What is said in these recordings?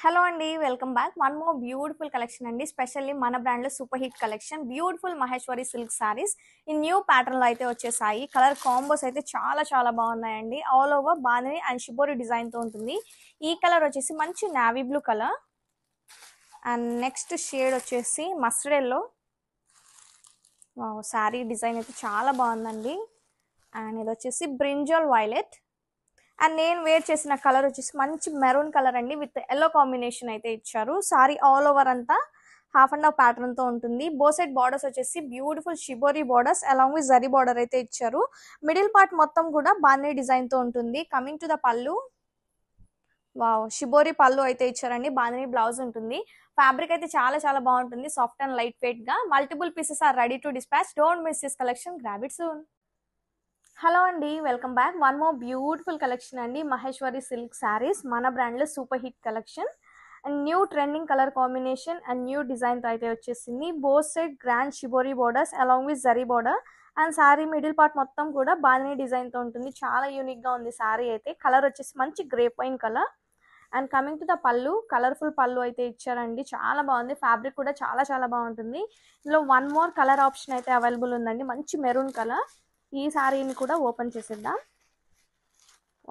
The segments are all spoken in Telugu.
హలో అండి. Welcome back. One more beautiful collection అండి. స్పెషల్లీ మన బ్రాండ్‌లో super hit collection. Beautiful Maheshwari silk saris ఈ న్యూ ప్యాటర్న్‌లో అయితే వచ్చేసాయి. కలర్ కాంబోస్ అయితే చాలా చాలా బాగున్నాయండి. All over bandhani and shibori డిజైన్‌తో ఉంటుంది. ఈ కలర్ వచ్చేసి మంచి navy blue colour and next shade వచ్చేసి mustard yellow. Wow, sari design అయితే చాలా బాగుందండి. అండ్ ఇది వచ్చేసి బ్రింజల్ వైలెట్. అండ్ నేను వేర్ చేసిన కలర్ వచ్చేసి మంచి మెరూన్ కలర్ అండి, విత్ ఎల్లో కాంబినేషన్ అయితే ఇచ్చారు. సారీ ఆల్ ఓవర్ అంతా హాఫ్ అండ్ హాఫ్ ప్యాటర్న్ తో ఉంటుంది. బోసెట్ బార్డర్స్ వచ్చేసి beautiful shibori borders along with zari border అయితే ఇచ్చారు. మిడిల్ పార్ట్ మొత్తం కూడా బాందీ డిజైన్ తో ఉంటుంది. కమింగ్ టు ద పళ్ళు, వావ్, షిబోరి పళ్ళు అయితే ఇచ్చారండి. బాందీ బ్లౌజ్ ఉంటుంది. ఫ్యాబ్రిక్ అయితే చాలా చాలా బాగుంటుంది, సాఫ్ట్ అండ్ లైట్ వెయిట్ గా. Multiple pieces are ready to dispatch. Don't miss this collection, grab it soon. Hello అండి, welcome back. One more beautiful collection అండి. మహేశ్వరి సిల్క్ శారీస్ మన బ్రాండ్లో super hit collection and new trending colour combination and new డిజైన్తో అయితే వచ్చేసింది. Both side grand shibori borders along with zari border and sari middle part మొత్తం కూడా బాందిని డిజైన్తో ఉంటుంది. చాలా యూనిక్గా ఉంది శారీ అయితే. కలర్ వచ్చేసి మంచి grape wine colour. And coming to the పళ్ళు, కలర్ఫుల్ పళ్ళు అయితే ఇచ్చారండి. చాలా బాగుంది. ఫ్యాబ్రిక్ కూడా చాలా చాలా బాగుంటుంది. ఇందులో వన్ మోర్ కలర్ ఆప్షన్ అయితే అవైలబుల్ ఉందండి, మంచి మెరూన్ కలర్. ఈ శారీని కూడా ఓపెన్ చేసేద్దాం.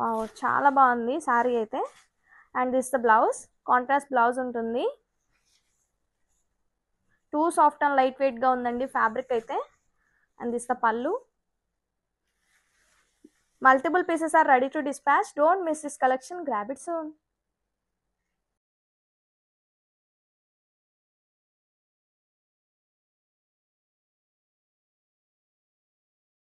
వావ్, చాలా బాగుంది శారీ అయితే. And this the blouse, contrast blouse ఉంటుంది. టూ సాఫ్ట్ అండ్ లైట్ వెయిట్గా ఉందండి ఫ్యాబ్రిక్ అయితే. And this the pallu. Multiple pieces are ready to dispatch. Don't miss this collection, grab it soon.